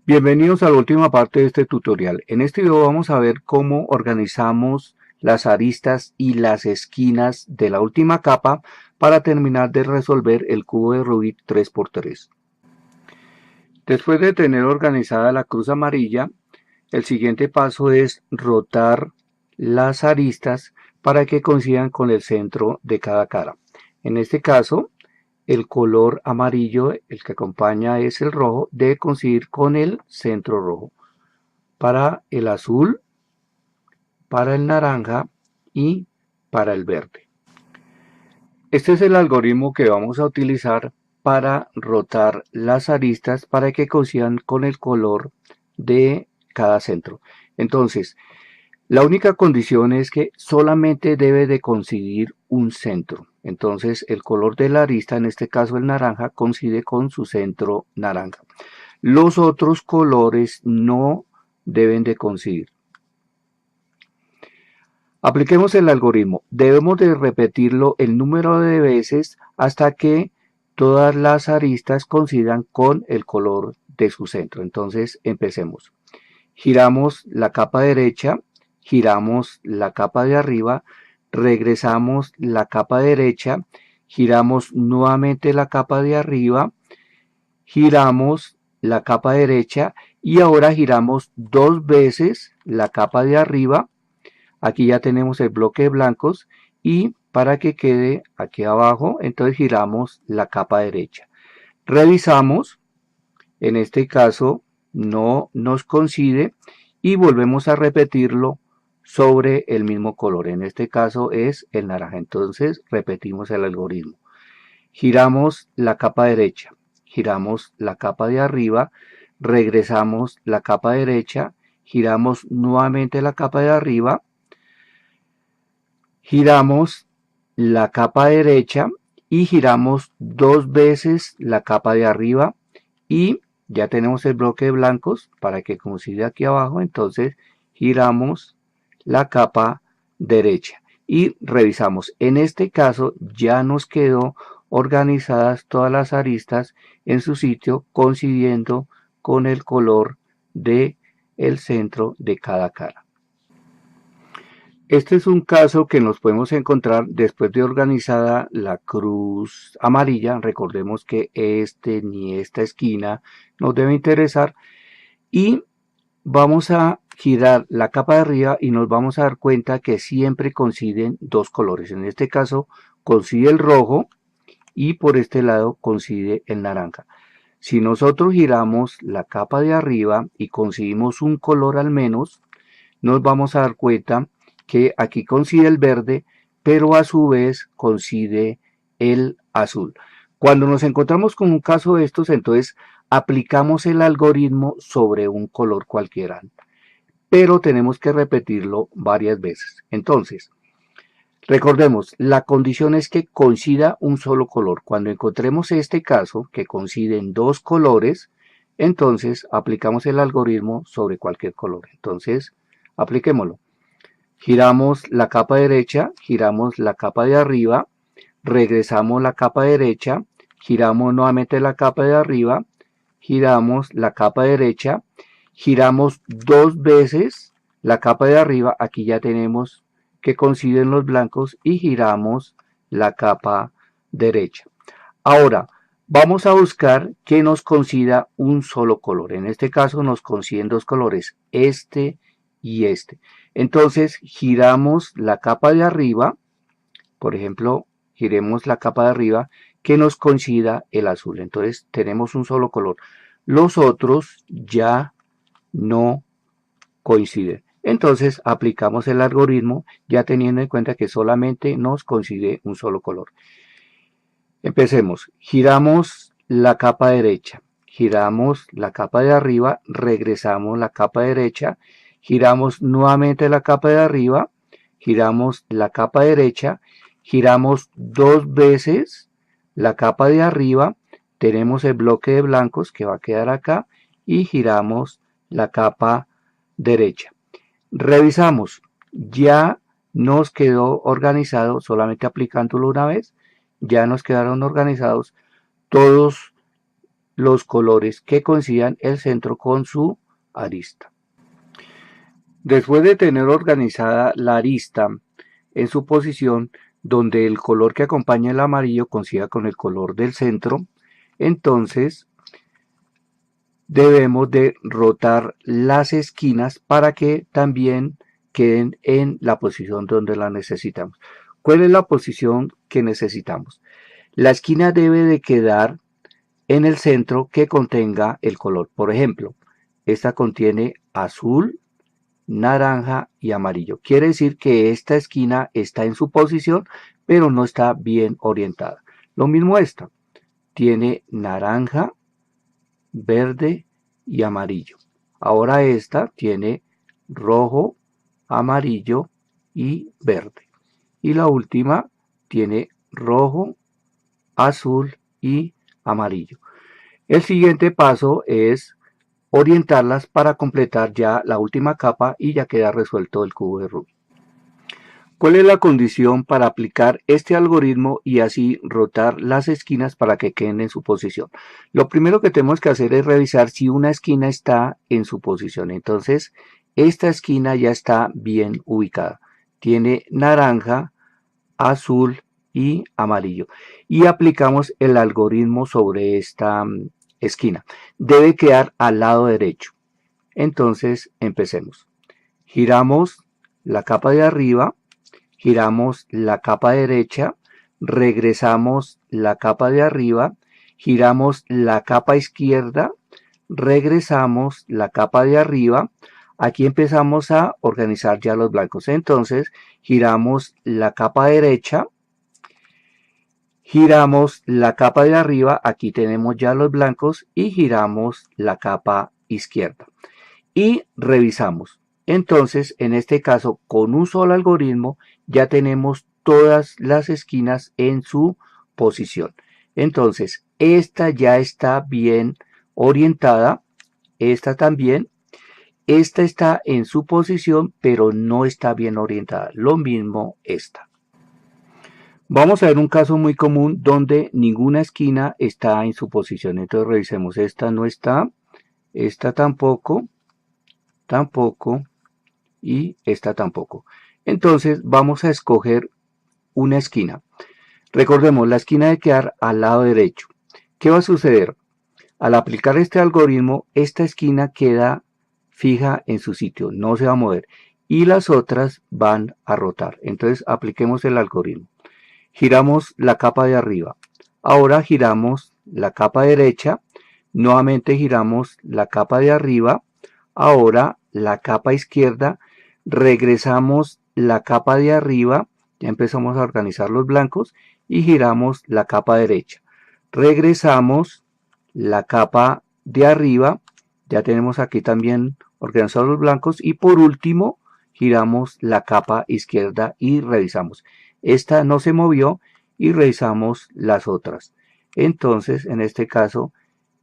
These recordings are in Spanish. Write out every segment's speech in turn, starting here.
Bienvenidos a la última parte de este tutorial. En este video vamos a ver cómo organizamos las aristas y las esquinas de la última capa para terminar de resolver el cubo de Rubik 3×3. Después de tener organizada la cruz amarilla, el siguiente paso es rotar las aristas para que coincidan con el centro de cada cara. En este caso, el color amarillo, el que acompaña es el rojo, debe coincidir con el centro rojo. Para el azul, para el naranja y para el verde. Este es el algoritmo que vamos a utilizar para rotar las aristas para que coincidan con el color de cada centro. Entonces, la única condición es que solamente debe de coincidir un centro. Entonces, el color de la arista, en este caso el naranja, coincide con su centro naranja. Los otros colores no deben de coincidir. Apliquemos el algoritmo. Debemos de repetirlo el número de veces hasta que todas las aristas coincidan con el color de su centro. Entonces, empecemos. Giramos la capa derecha, giramos la capa de arriba, regresamos la capa derecha, giramos nuevamente la capa de arriba, giramos la capa derecha y ahora giramos dos veces la capa de arriba. Aquí ya tenemos el bloque de blancos y para que quede aquí abajo, entonces giramos la capa derecha. Revisamos, en este caso no nos coincide y volvemos a repetirlo sobre el mismo color. En este caso es el naranja. Entonces repetimos el algoritmo. Giramos la capa derecha, giramos la capa de arriba, regresamos la capa derecha, giramos nuevamente la capa de arriba, giramos la capa derecha y giramos dos veces la capa de arriba y ya tenemos el bloque de blancos para que coincida aquí abajo. Entonces giramos la capa derecha y revisamos. En este caso ya nos quedó organizadas todas las aristas en su sitio coincidiendo con el color de el centro de cada cara. Este es un caso que nos podemos encontrar después de organizada la cruz amarilla. Recordemos que ni esta esquina nos debe interesar. Y vamos a girar la capa de arriba y nos vamos a dar cuenta que siempre coinciden dos colores. En este caso coincide el rojo y por este lado coincide el naranja. Si nosotros giramos la capa de arriba y coincidimos un color al menos, nos vamos a dar cuenta que aquí coincide el verde, pero a su vez coincide el azul. Cuando nos encontramos con un caso de estos, entonces aplicamos el algoritmo sobre un color cualquiera, pero tenemos que repetirlo varias veces. Entonces, recordemos, la condición es que coincida un solo color. Cuando encontremos este caso, que coinciden dos colores, entonces aplicamos el algoritmo sobre cualquier color. Entonces, apliquémoslo. Giramos la capa derecha, giramos la capa de arriba, regresamos la capa derecha, giramos nuevamente la capa de arriba, giramos la capa derecha, giramos dos veces la capa de arriba, aquí ya tenemos que coinciden los blancos y giramos la capa derecha. Ahora, vamos a buscar que nos coincida un solo color. En este caso nos coinciden dos colores, este y este. Entonces giramos la capa de arriba, por ejemplo, giremos la capa de arriba que nos coincida el azul. Entonces tenemos un solo color. Los otros ya no coinciden. Entonces aplicamos el algoritmo ya teniendo en cuenta que solamente nos coincide un solo color. Empecemos. Giramos la capa derecha, giramos la capa de arriba, regresamos la capa derecha, giramos nuevamente la capa de arriba, giramos la capa derecha, giramos dos veces la capa de arriba, tenemos el bloque de blancos que va a quedar acá y giramos la capa derecha. Revisamos, ya nos quedó organizado solamente aplicándolo una vez, ya nos quedaron organizados todos los colores que coincidan el centro con su arista. Después de tener organizada la arista en su posición donde el color que acompaña el amarillo coincida con el color del centro, entonces debemos de rotar las esquinas para que también queden en la posición donde la necesitamos. ¿Cuál es la posición que necesitamos? La esquina debe de quedar en el centro que contenga el color. Por ejemplo, esta contiene azul, naranja y amarillo. Quiere decir que esta esquina está en su posición, pero no está bien orientada. Lo mismo esta. Tiene naranja, verde y amarillo. Ahora esta tiene rojo, amarillo y verde. Y la última tiene rojo, azul y amarillo. El siguiente paso es orientarlas para completar ya la última capa y ya queda resuelto el cubo de Rubik. ¿Cuál es la condición para aplicar este algoritmo y así rotar las esquinas para que queden en su posición? Lo primero que tenemos que hacer es revisar si una esquina está en su posición. Entonces, esta esquina ya está bien ubicada. Tiene naranja, azul y amarillo. Y aplicamos el algoritmo sobre esta esquina. Debe quedar al lado derecho. Entonces, empecemos. Giramos la capa de arriba. Giramos la capa derecha, regresamos la capa de arriba, giramos la capa izquierda, regresamos la capa de arriba. Aquí empezamos a organizar ya los blancos. Entonces, giramos la capa derecha, giramos la capa de arriba, aquí tenemos ya los blancos y giramos la capa izquierda. Y revisamos. Entonces, en este caso, con un solo algoritmo, ya tenemos todas las esquinas en su posición. Entonces, esta ya está bien orientada, esta también, esta está en su posición, pero no está bien orientada. Lo mismo esta. Vamos a ver un caso muy común donde ninguna esquina está en su posición. Entonces, revisemos, esta no está, esta tampoco, tampoco, y esta tampoco. Entonces vamos a escoger una esquina. Recordemos, la esquina debe quedar al lado derecho. ¿Qué va a suceder? Al aplicar este algoritmo, esta esquina queda fija en su sitio, no se va a mover. Y las otras van a rotar. Entonces apliquemos el algoritmo. Giramos la capa de arriba. Ahora giramos la capa derecha. Nuevamente giramos la capa de arriba. Ahora la capa izquierda. Regresamos la capa de arriba, ya empezamos a organizar los blancos y giramos la capa derecha. Regresamos la capa de arriba, ya tenemos aquí también organizados los blancos y por último giramos la capa izquierda y revisamos. Esta no se movió y revisamos las otras. Entonces, en este caso,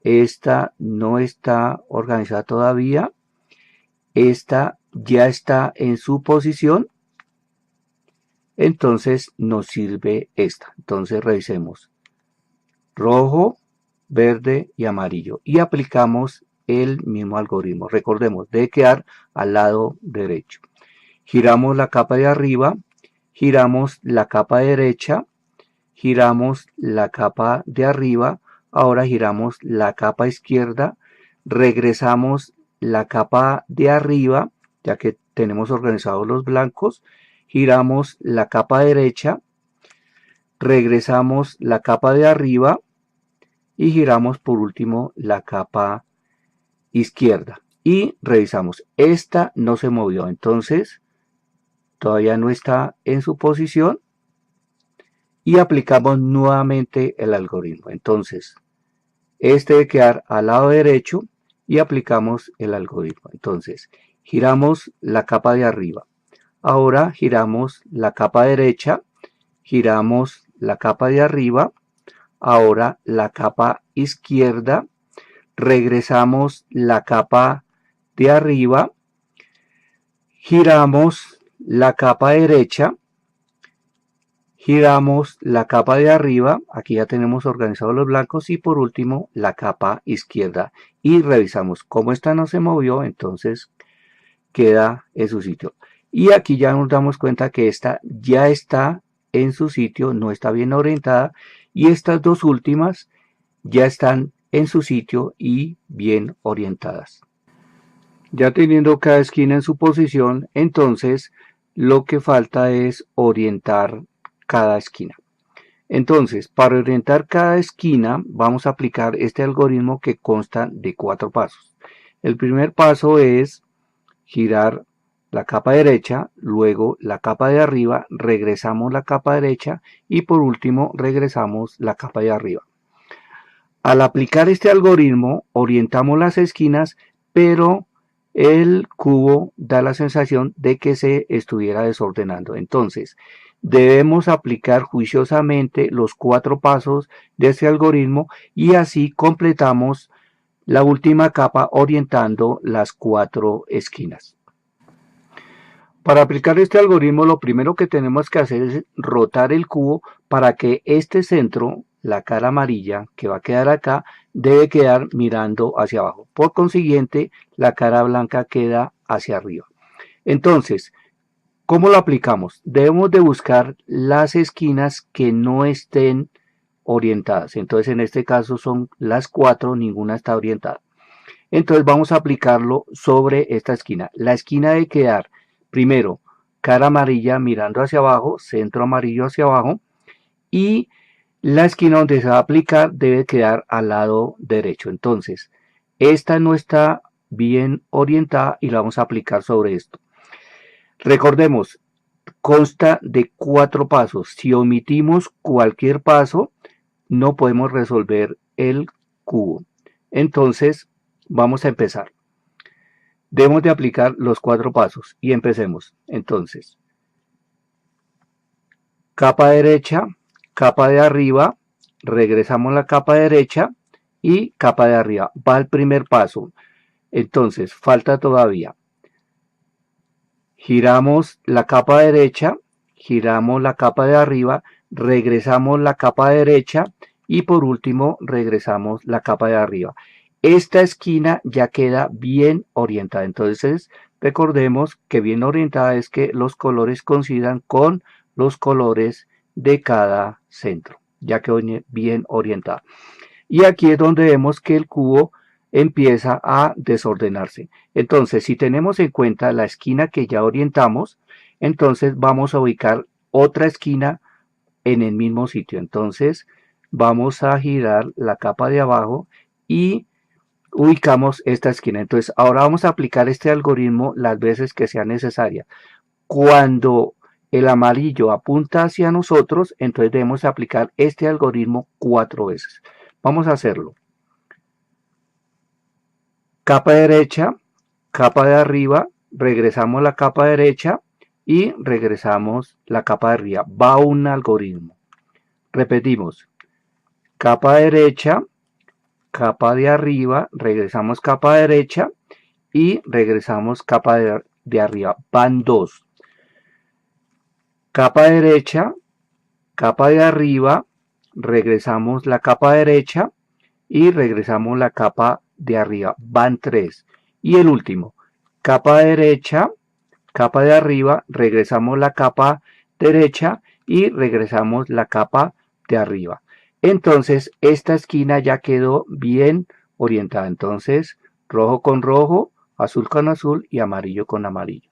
esta no está organizada todavía. Esta ya está en su posición, entonces nos sirve esta. Entonces revisemos rojo, verde y amarillo y aplicamos el mismo algoritmo. Recordemos, debe quedar al lado derecho. Giramos la capa de arriba, giramos la capa derecha, giramos la capa de arriba, ahora giramos la capa izquierda, regresamos la capa de arriba, ya que tenemos organizados los blancos, giramos la capa derecha, regresamos la capa de arriba y giramos por último la capa izquierda y revisamos. Esta no se movió, entonces todavía no está en su posición y aplicamos nuevamente el algoritmo. Entonces, este debe quedar al lado derecho y aplicamos el algoritmo. Entonces, giramos la capa de arriba. Ahora giramos la capa derecha, giramos la capa de arriba. Ahora la capa izquierda, regresamos la capa de arriba, giramos la capa derecha, giramos la capa de arriba, aquí ya tenemos organizados los blancos, y por último la capa izquierda, y revisamos cómo esta no se movió, entonces queda en su sitio. Y aquí ya nos damos cuenta que esta ya está en su sitio, no está bien orientada, y estas dos últimas ya están en su sitio y bien orientadas. Ya teniendo cada esquina en su posición, entonces lo que falta es orientar cada esquina. Entonces, para orientar cada esquina, vamos a aplicar este algoritmo que consta de 4 pasos. El primer paso es girar la capa derecha, luego la capa de arriba, regresamos la capa derecha y por último regresamos la capa de arriba. Al aplicar este algoritmo, orientamos las esquinas, pero el cubo da la sensación de que se estuviera desordenando. Entonces, debemos aplicar juiciosamente los 4 pasos de este algoritmo y así completamos la última capa orientando las 4 esquinas. Para aplicar este algoritmo, lo primero que tenemos que hacer es rotar el cubo para que este centro, la cara amarilla que va a quedar acá, debe quedar mirando hacia abajo. Por consiguiente, la cara blanca queda hacia arriba. Entonces, ¿cómo lo aplicamos? Debemos de buscar las esquinas que no estén orientadas. Entonces, en este caso son las 4, ninguna está orientada. Entonces, vamos a aplicarlo sobre esta esquina. La esquina debe quedar primero cara amarilla mirando hacia abajo, centro amarillo hacia abajo, y la esquina donde se va a aplicar debe quedar al lado derecho. Entonces, esta no está bien orientada y la vamos a aplicar sobre esto. Recordemos, consta de 4 pasos. Si omitimos cualquier paso, no podemos resolver el cubo. Entonces, vamos a empezar. Debemos de aplicar los 4 pasos y empecemos. Entonces, capa derecha, capa de arriba, regresamos la capa derecha y capa de arriba. Va el primer paso. Entonces, falta todavía. Giramos la capa derecha, giramos la capa de arriba, regresamos la capa derecha y por último regresamos la capa de arriba. Esta esquina ya queda bien orientada. Entonces, recordemos que bien orientada es que los colores coincidan con los colores de cada centro. Ya quedó bien orientada. Y aquí es donde vemos que el cubo empieza a desordenarse. Entonces, si tenemos en cuenta la esquina que ya orientamos, entonces vamos a ubicar otra esquina en el mismo sitio. Entonces, vamos a girar la capa de abajo y ubicamos esta esquina. Entonces, ahora vamos a aplicar este algoritmo las veces que sea necesaria. Cuando el amarillo apunta hacia nosotros, entonces debemos aplicar este algoritmo 4 veces. Vamos a hacerlo. Capa derecha, capa de arriba, regresamos la capa derecha y regresamos la capa de arriba. Va un algoritmo. Repetimos. Capa derecha, capa de arriba, regresamos capa derecha y regresamos capa de arriba. Van 2. Capa derecha, capa de arriba, regresamos la capa derecha y regresamos la capa de arriba. Van 3. Y el último, capa derecha, capa de arriba, regresamos la capa derecha y regresamos la capa de arriba. Entonces, esta esquina ya quedó bien orientada. Entonces, rojo con rojo, azul con azul y amarillo con amarillo.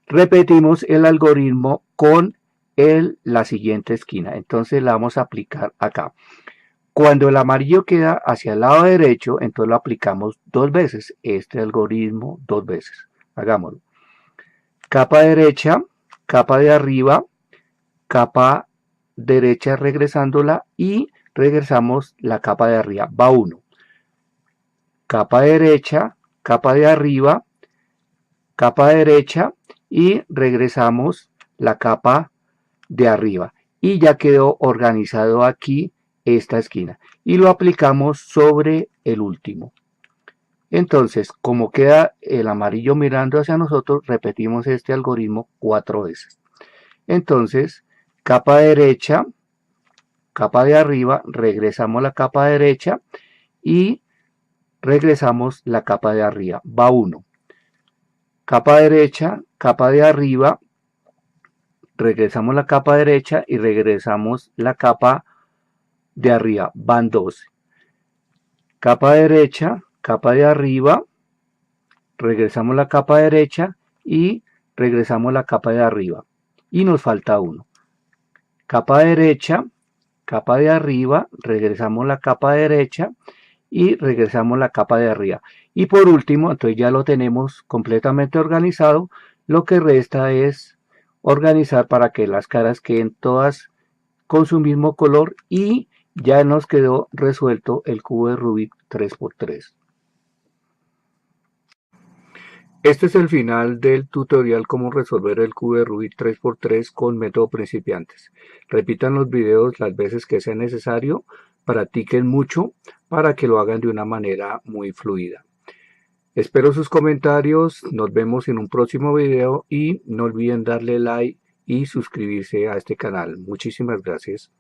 Repetimos el algoritmo con la siguiente esquina. Entonces, la vamos a aplicar acá. Cuando el amarillo queda hacia el lado derecho, entonces lo aplicamos 2 veces. Este algoritmo 2 veces. Hagámoslo. Capa derecha, capa de arriba, capa derecha regresándola y regresamos la capa de arriba. Va 1. Capa derecha, capa de arriba, capa derecha y regresamos la capa de arriba. Y ya quedó organizado aquí esta esquina. Y lo aplicamos sobre el último. Entonces, como queda el amarillo mirando hacia nosotros, repetimos este algoritmo 4 veces. Entonces, capa derecha, capa de arriba, regresamos la capa derecha y regresamos la capa de arriba. Va 1. Capa derecha, capa de arriba, regresamos la capa derecha y regresamos la capa de arriba. Van 12. Capa derecha, capa de arriba, regresamos la capa derecha y regresamos la capa de arriba. Y nos falta 1. Capa derecha, capa de arriba, regresamos la capa derecha y regresamos la capa de arriba. Y por último, entonces ya lo tenemos completamente organizado. Lo que resta es organizar para que las caras queden todas con su mismo color y ya nos quedó resuelto el cubo de Rubik 3×3. Este es el final del tutorial cómo resolver el cubo de Rubik 3×3 con método principiantes. Repitan los videos las veces que sea necesario, practiquen mucho para que lo hagan de una manera muy fluida. Espero sus comentarios, nos vemos en un próximo video y no olviden darle like y suscribirse a este canal. Muchísimas gracias.